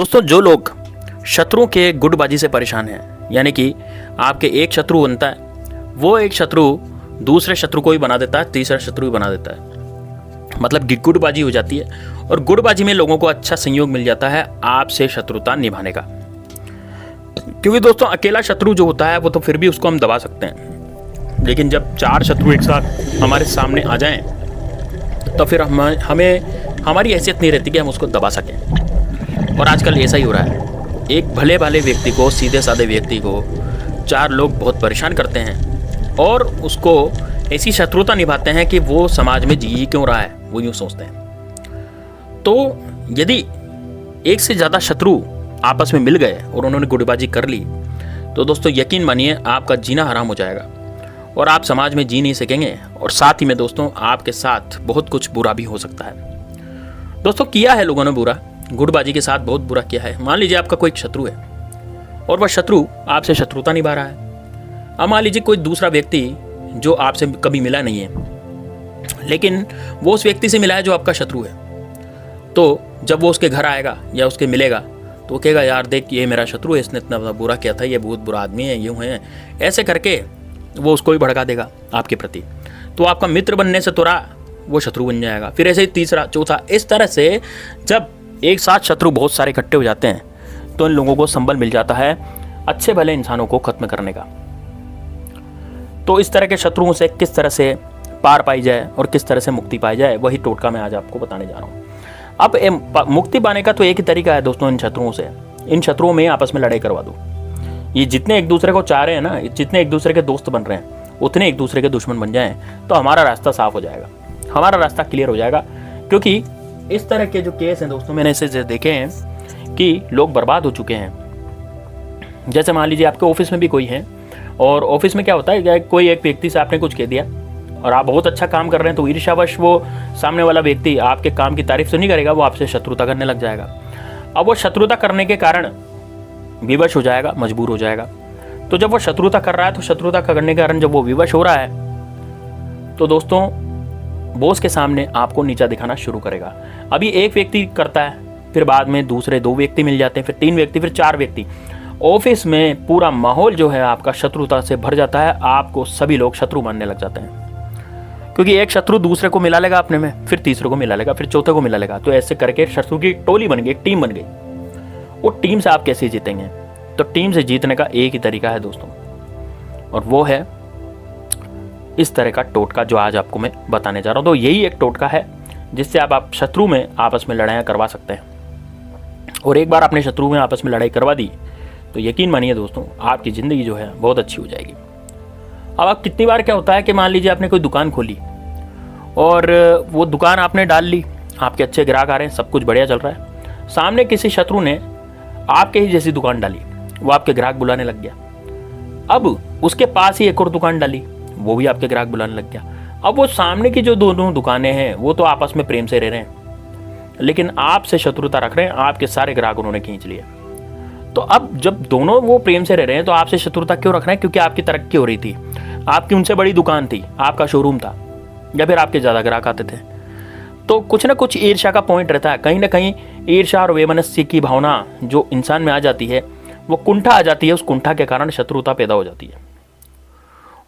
दोस्तों, जो लोग शत्रुओं के गुटबाजी से परेशान हैं, यानी कि आपके एक शत्रु बनता है, वो एक शत्रु दूसरे शत्रु को ही बना देता है, तीसरा शत्रु ही बना देता है, मतलब कि गुटबाजी हो जाती है। और गुटबाजी में लोगों को अच्छा संयोग मिल जाता है आपसे शत्रुता निभाने का, क्योंकि दोस्तों अकेला शत्रु जो होता है वो तो फिर भी उसको हम दबा सकते हैं, लेकिन जब चार शत्रु एक साथ हमारे सामने आ जाएं तो फिर हमें हमारी हैसियत नहीं रहती कि हम उसको दबा सकें। और आजकल ऐसा ही हो रहा है, एक भले भाले व्यक्ति को, सीधे साधे व्यक्ति को चार लोग बहुत परेशान करते हैं और उसको ऐसी शत्रुता निभाते हैं कि वो समाज में जी क्यों रहा है, वो यूँ सोचते हैं। तो यदि एक से ज़्यादा शत्रु आपस में मिल गए और उन्होंने गुटबाजी कर ली तो दोस्तों यकीन मानिए आपका जीना हराम हो जाएगा और आप समाज में जी नहीं सकेंगे, और साथ ही में दोस्तों आपके साथ बहुत कुछ बुरा भी हो सकता है। दोस्तों किया है लोगों ने बुरा, गुटबाजी के साथ बहुत बुरा किया है। मान लीजिए आपका कोई शत्रु है और वह शत्रु आपसे शत्रुता निभा रहा है। अब मान लीजिए कोई दूसरा व्यक्ति जो आपसे कभी मिला नहीं है, लेकिन वो उस व्यक्ति से मिला है जो आपका शत्रु है। तो जब वो उसके घर आएगा या उसके मिलेगा तो वो कहेगा, यार देख ये मेरा शत्रु है, इसने इतना बुरा किया था, ये बहुत बुरा आदमी है, यूँ है, ऐसे करके वो उसको ही भड़का देगा आपके प्रति। तो आपका मित्र बनने से थोड़ा वो शत्रु बन जाएगा, फिर ऐसे ही तीसरा, चौथा, इस तरह से जब एक साथ शत्रु बहुत सारे इकट्ठे हो जाते हैं तो इन लोगों को संबल मिल जाता है अच्छे भले इंसानों को खत्म करने का। तो इस तरह के शत्रुओं से किस तरह से पार पाई जाए और किस तरह से मुक्ति पाई जाए, वही टोटका मैं आज आपको बताने जा रहा हूँ। अब मुक्ति पाने का तो एक ही तरीका है दोस्तों, इन शत्रुओं से, इन शत्रुओं में आपस में लड़ाई करवा दो। ये जितने एक दूसरे को चाह रहे हैं ना, जितने एक दूसरे के दोस्त बन रहे हैं, उतने एक दूसरे के दुश्मन बन जाएं तो हमारा रास्ता साफ हो जाएगा, हमारा रास्ता क्लियर हो जाएगा। क्योंकि इस तरह के जो केस हैं दोस्तों, मैंने ऐसे देखे हैं कि लोग बर्बाद हो चुके हैं। जैसे मान लीजिए आपके ऑफिस में भी कोई है और ऑफिस में क्या होता है, कोई एक व्यक्ति से आपने कुछ कह दिया और आप बहुत अच्छा काम कर रहे हैं, तो ईर्ष्यावश वो सामने वाला व्यक्ति आपके काम की तारीफ तो नहीं करेगा, वो आपसे शत्रुता करने लग जाएगा। अब वो शत्रुता करने के कारण विवश हो जाएगा, मजबूर हो जाएगा। तो जब वो शत्रुता कर रहा है, तो शत्रुता करने के कारण जब वो विवश हो रहा है तो दोस्तों बॉस के सामने आपको नीचा दिखाना शुरू करेगा। अभी एक व्यक्ति करता है, फिर बाद में दूसरे दो व्यक्ति मिल जाते हैं, फिर तीन व्यक्ति, फिर चार व्यक्ति। ऑफिस में पूरा माहौल जो है आपका शत्रुता से भर जाता है, आपको सभी लोग शत्रु मानने लग जाते हैं, क्योंकि एक शत्रु दूसरे को मिला लेगा अपने में, फिर तीसरे को मिला लेगा, फिर चौथे को मिला लेगा। तो ऐसे करके शत्रु की टोली बन गई, एक टीम बन गई। वो टीम से आप कैसे जीतेंगे? तो टीम से जीतने का एक ही तरीका है दोस्तों, और वो है इस तरह का टोटका जो आज आपको मैं बताने जा रहा हूं। तो यही एक टोटका है जिससे आप शत्रु में आपस में लड़ाइयाँ करवा सकते हैं। और एक बार आपने शत्रु में आपस में लड़ाई करवा दी तो यकीन मानिए दोस्तों आपकी ज़िंदगी जो है बहुत अच्छी हो जाएगी। अब आप कितनी बार क्या होता है कि मान लीजिए आपने कोई दुकान खोली और वो दुकान आपने डाल ली, आपके अच्छे ग्राहक आ रहे हैं, सब कुछ बढ़िया चल रहा है, सामने किसी शत्रु ने आपके ही जैसी दुकान डाली, वो आपके ग्राहक बुलाने लग गया। अब उसके पास ही एक और दुकान डाली, वो भी आपके ग्राहक बुलाने लग गया। अब वो सामने की जो दोनों दुकानें हैं वो तो आपस में प्रेम से रह रहे हैं, लेकिन आपसे शत्रुता रख रहे हैं, आपके सारे ग्राहक उन्होंने खींच लिए। तो अब जब दोनों वो प्रेम से रह रहे हैं तो आपसे शत्रुता क्यों रख रहे हैं? क्योंकि आपकी तरक्की हो रही थी, आपकी उनसे बड़ी दुकान थी, आपका शोरूम था, या फिर आपके ज़्यादा ग्राहक आते थे। तो कुछ ना कुछ ईर्ष्या का पॉइंट रहता है, कहीं ना कहीं ईर्ष्या और वैमनस्य की भावना जो इंसान में आ जाती है, वो कुंठा आ जाती है, उस कुंठा के कारण शत्रुता पैदा हो जाती है,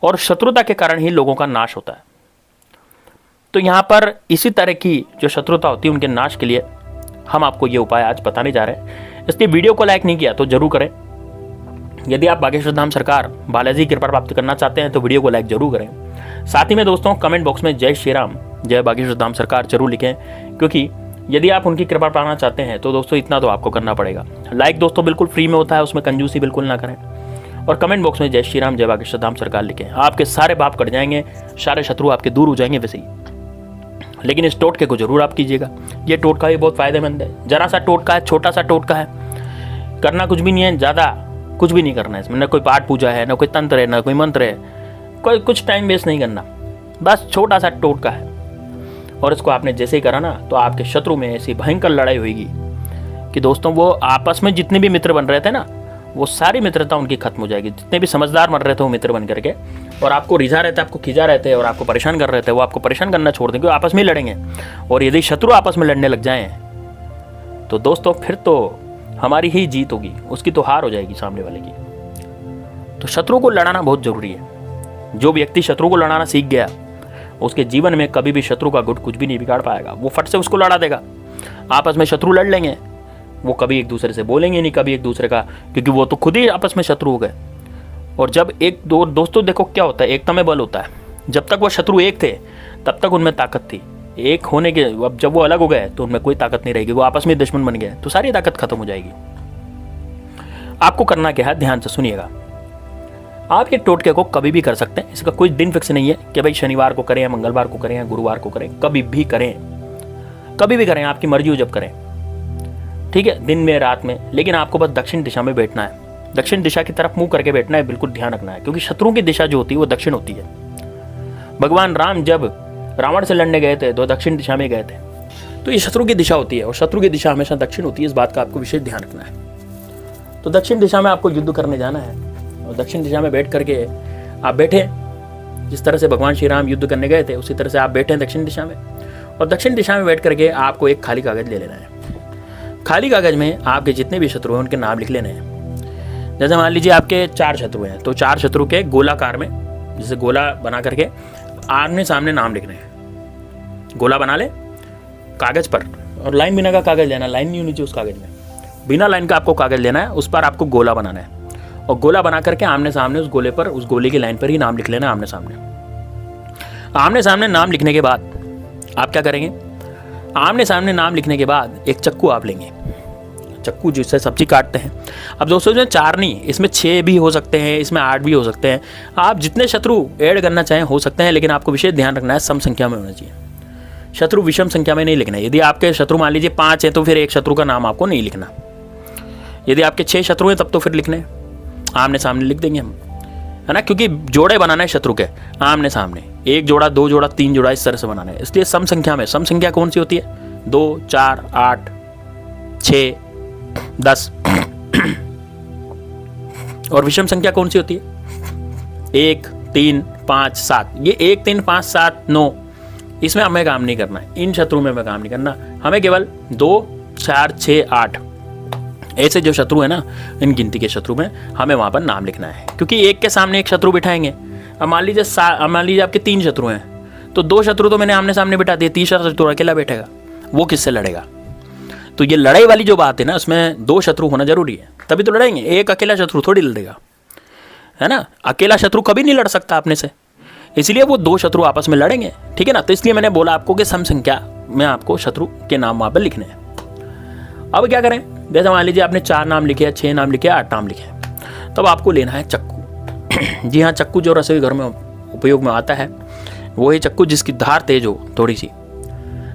और शत्रुता के कारण ही लोगों का नाश होता है। तो यहाँ पर इसी तरह की जो शत्रुता होती है उनके नाश के लिए हम आपको ये उपाय आज बताने जा रहे हैं। इसलिए वीडियो को लाइक नहीं किया तो जरूर करें। यदि आप बागेश्वर धाम सरकार बालाजी कृपा प्राप्त करना चाहते हैं तो वीडियो को लाइक जरूर करें। साथ ही में दोस्तों कमेंट बॉक्स में जय श्री राम, जय बागेश्वर धाम सरकार जरूर लिखें, क्योंकि यदि आप उनकी कृपा पाना चाहते हैं तो दोस्तों इतना तो आपको करना पड़ेगा। लाइक दोस्तों बिल्कुल फ्री में होता है, उसमें कंजूसी बिल्कुल ना करें, और कमेंट बॉक्स में जय श्री राम, जय बागेश्वर धाम सरकार लिखें। आपके सारे पाप कट जाएंगे, सारे शत्रु आपके दूर हो जाएंगे वैसे ही। लेकिन इस टोटके को जरूर आप कीजिएगा, ये टोटका भी बहुत फायदेमंद है। जरा सा टोटका है, छोटा सा टोटका है, करना कुछ भी नहीं है, ज़्यादा कुछ भी नहीं करना है इसमें, न कोई पाठ पूजा है, न कोई तंत्र है, न कोई मंत्र है, कोई कुछ टाइम वेस्ट नहीं करना, बस छोटा सा टोटका है। और इसको आपने जैसे ही करा ना तो आपके शत्रु में ऐसी भयंकर लड़ाई होगी कि दोस्तों वो आपस में जितने भी मित्र बन रहे थे ना, वो सारी मित्रता उनकी खत्म हो जाएगी। जितने भी समझदार बन रहे थे वो मित्र बन करके, और आपको रिझा रहते, आपको खिंचा रहते और आपको परेशान कर रहे थे, वो आपको परेशान करना छोड़ देंगे, आपस में लड़ेंगे। और यदि शत्रु आपस में लड़ने लग जाएं तो दोस्तों फिर तो हमारी ही जीत होगी, उसकी तो हार हो जाएगी सामने वाले की। तो शत्रु को लड़ाना बहुत जरूरी है। जो व्यक्ति शत्रु को लड़ाना सीख गया, उसके जीवन में कभी भी शत्रु का गुट कुछ भी नहीं बिगाड़ पाएगा। वो फट से उसको लड़ा देगा। आपस में शत्रु लड़ लेंगे, वो कभी एक दूसरे से बोलेंगे नहीं, कभी एक दूसरे का, क्योंकि वो तो खुद ही आपस में शत्रु हो गए। और जब एक दो दोस्तों, देखो क्या होता है, एकता में बल होता है। जब तक वो शत्रु एक थे तब तक उनमें ताकत थी। एक होने के अब जब वो अलग हो गए तो उनमें कोई ताकत नहीं रहेगी, वो आपस में दुश्मन बन गए तो सारी ताकत खत्म हो जाएगी। आपको करना क्या है, ध्यान से सुनिएगा। आप ये टोटके को कभी भी कर सकते हैं, इसका कोई दिन फिक्स नहीं है कि भाई शनिवार को करें या मंगलवार को करें या गुरुवार को करें। कभी भी करें, कभी भी करें, आपकी मर्जी हो जब करें, ठीक है, दिन में रात में। लेकिन आपको बस दक्षिण दिशा में बैठना है, दक्षिण दिशा की तरफ मुंह करके बैठना है, बिल्कुल ध्यान रखना है, क्योंकि शत्रु की दिशा जो होती है वो दक्षिण होती है। भगवान राम जब रावण से लड़ने गए थे तो दक्षिण दिशा में गए थे। तो ये शत्रु की दिशा होती है और शत्रु की दिशा हमेशा दक्षिण होती है। इस बात का आपको विशेष ध्यान रखना है। तो दक्षिण दिशा में आपको युद्ध करने जाना है और दक्षिण दिशा में बैठ करके आप बैठे, जिस तरह से भगवान श्री राम युद्ध करने गए थे उसी तरह से आप बैठे दक्षिण दिशा में। और दक्षिण दिशा में बैठ करके आपको एक खाली कागज ले लेना है। खाली कागज में आपके जितने भी शत्रु हैं उनके नाम लिख लेने हैं। जैसे मान लीजिए आपके 4 शत्रु हैं, तो 4 शत्रु के गोलाकार में, जैसे गोला बना करके आमने सामने नाम लिखने हैं। गोला बना ले कागज पर, और लाइन बिना का कागज लेना, लाइन नहीं होनी चाहिए उस कागज में, बिना लाइन का आपको कागज लेना है, उस पर आपको गोला बनाना है। और गोला बना करके आमने सामने उस गोले पर, उस गोले की लाइन पर ही नाम लिख लेना आमने सामने। आमने सामने नाम लिखने के बाद आप क्या करेंगे, आमने सामने नाम लिखने के बाद एक चक्कू आप लेंगे, चक्कू जिससे सब्जी काटते हैं। अब दोस्तों इसमें 4 नहीं, इसमें 6 भी हो सकते हैं, इसमें 8 भी हो सकते हैं। आप जितने शत्रु ऐड करना चाहें हो सकते हैं, लेकिन आपको विशेष ध्यान रखना है सम संख्या में होना चाहिए। शत्रु विषम संख्या में नहीं लिखना है। यदि आपके शत्रु मान लीजिए 5 हैं तो फिर एक शत्रु का नाम आपको नहीं लिखना। यदि आपके 6 शत्रु हैं तब तो फिर लिखने आमने सामने लिख देंगे हम, है ना, क्योंकि जोड़े बनाना है शत्रु के आमने सामने। 1 जोड़ा, 2 जोड़ा, 3 जोड़ा, इस तरह से बनाना है। इसलिए सम संख्या में, सम संख्या कौन सी होती है, 2, 4, 8, 6, 10। और विषम संख्या कौन सी होती है, 1, 3, 5, 7। ये 1, 3, 5, 7, 9, इसमें हमें काम नहीं करना है। इन शत्रु में हमें काम नहीं करना। हमें केवल 2, 4, 6, 8 ऐसे जो शत्रु है ना, इन गिनती के शत्रु में हमें वहां पर नाम लिखना है, क्योंकि एक के सामने एक शत्रु बिठाएंगे। अब मान लीजिए आपके 3 शत्रु हैं, तो 2 शत्रु तो मैंने आमने सामने बिठा दिए, तीसरा शत्रु अकेला बैठेगा, वो किससे लड़ेगा। तो ये लड़ाई वाली जो बात है ना, उसमें 2 शत्रु होना जरूरी है, तभी तो लड़ेंगे। एक अकेला शत्रु थोड़ी लड़ेगा, है ना, अकेला शत्रु कभी नहीं लड़ सकता अपने से, इसलिए वो 2 शत्रु आपस में लड़ेंगे, ठीक है ना। तो इसलिए मैंने बोला आपको कि सम संख्या में आपको शत्रु के नाम वहां पर लिखने हैं। अब क्या करें, जैसे मान लीजिए आपने 4 नाम लिखे, 6 नाम लिखे, 8 नाम लिखे, तब आपको लेना है चक्कू। जी हाँ, चक्कू जो रसोई घर में उपयोग में आता है वही चक्कू जिसकी धार तेज हो थोड़ी सी।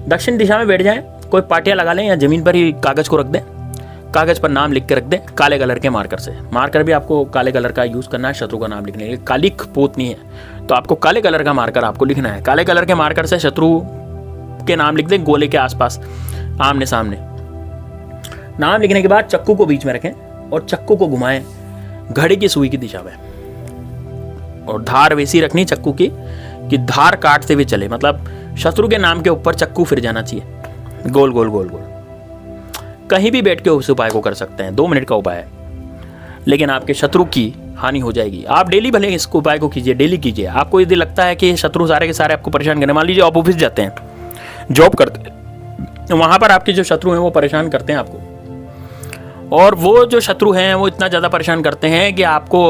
दक्षिण दिशा में बैठ जाएं, कोई पाटिया लगा लें या जमीन पर ही कागज को रख दें, कागज पर नाम लिख के रख दें काले कलर के मार्कर से। मार्कर भी आपको काले कलर का यूज करना है शत्रु का नाम लिखने के लिए। काली पोत नहीं है तो आपको काले कलर का मार्कर आपको लिखना है। काले कलर के मार्कर से शत्रु के नाम लिख दें गोले के आसपास आमने सामने। नाम लिखने के बाद चक्कू को बीच में रखें और चक्कू को घुमाएं घड़ी की सुई की दिशा में, और धार वैसी रखनी चक्कू की कि धार काटते हुए चले, मतलब शत्रु के नाम के ऊपर चक्कू फिर जाना चाहिए, गोल गोल गोल गोल। कहीं भी बैठ के उस उपाय को कर सकते हैं, 2 मिनट का उपाय है, लेकिन आपके शत्रु की हानि हो जाएगी। आप डेली भले इस उपाय को कीजिए, डेली कीजिए। आपको यदि लगता है कि शत्रु सारे के सारे आपको परेशान करने, मान लीजिए आप ऑफिस जाते हैं, जॉब करते हैं, वहां पर आपके जो शत्रु हैं वो परेशान करते हैं आपको, और वो जो शत्रु हैं वो इतना ज़्यादा परेशान करते हैं कि आपको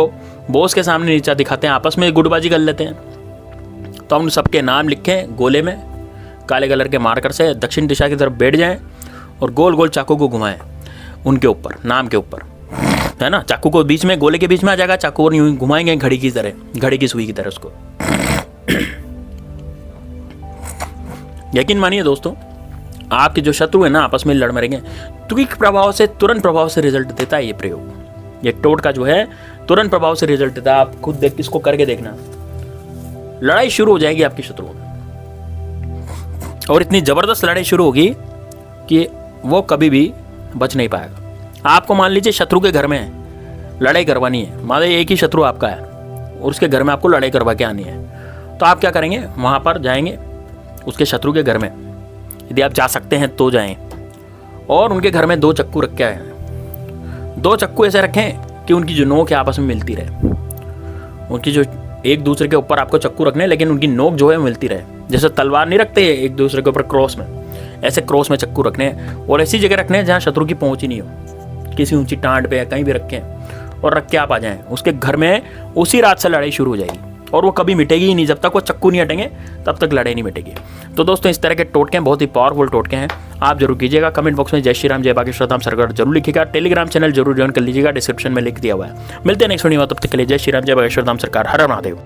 बॉस के सामने नीचा दिखाते हैं, आपस में गुटबाजी कर लेते हैं। तो हम सबके नाम लिखें गोले में काले कलर के मार्कर से, दक्षिण दिशा की तरफ बैठ जाएं और गोल गोल चाकू को घुमाएं उनके ऊपर, नाम के ऊपर, है ना। चाकू को बीच में, गोले के बीच में आ जाएगा, चाकू को यूं घुमाएंगे घड़ी की तरह, घड़ी की सुई की तरह उसको। यकीन मानिए दोस्तों, आपके जो शत्रु है ना आपस में लड़ मरेंगे। तुरंत प्रभाव से, तुरंत प्रभाव से रिजल्ट देता है ये प्रयोग। ये टोटका जो है तुरंत प्रभाव से रिजल्ट देता है। आप खुद देख, इसको करके देखना, लड़ाई शुरू हो जाएगी आपकी शत्रुओं में, और इतनी जबरदस्त लड़ाई शुरू होगी कि वो कभी भी बच नहीं पाएगा। आपको मान लीजिए शत्रु के घर में लड़ाई करवानी है, मान लीजिए एक ही शत्रु आपका है और उसके घर में आपको लड़ाई करवा के आनी है, तो आप क्या करेंगे, वहां पर जाएंगे उसके शत्रु के घर में, यदि आप जा सकते हैं तो जाएं, और उनके घर में 2 चक्कू रख के आए, 2 चक्कू ऐसे रखें कि उनकी जो नोक है आपस में मिलती रहे। उनकी जो एक दूसरे के ऊपर आपको चक्कू रखने हैं, लेकिन उनकी नोक जो है मिलती रहे। जैसे तलवार नहीं रखते एक दूसरे के ऊपर क्रॉस में, ऐसे क्रॉस में चक्कू रखने हैं और ऐसी जगह रखने हैं जहाँ शत्रु की पहुँच ही नहीं हो। किसी ऊंची टाँड पे या कहीं भी रखें और रख के आप आ जाएं, उसके घर में उसी रात से लड़ाई शुरू हो जाएगी और वो कभी मिटेगी ही नहीं। जब तक वो चक्कू नहीं हटेंगे तब तक लड़ाई नहीं मिटेगी। तो दोस्तों इस तरह के टोटके बहुत ही पावरफुल टोटके हैं, आप जरूर कीजिएगा। कमेंट बॉक्स में जय श्री राम, जय बागेश्वर धाम सरकार जरूर लिखिएगा। टेलीग्राम चैनल जरूर ज्वाइन कर लीजिएगा, डिस्क्रिप्शन में लिख दिया हुआ है। मिलते हैं नेक्स्ट वीडियो में, तब तक के लिए जय श्री राम, जय बागेश्वर धाम सरकार, हर हर महादेव।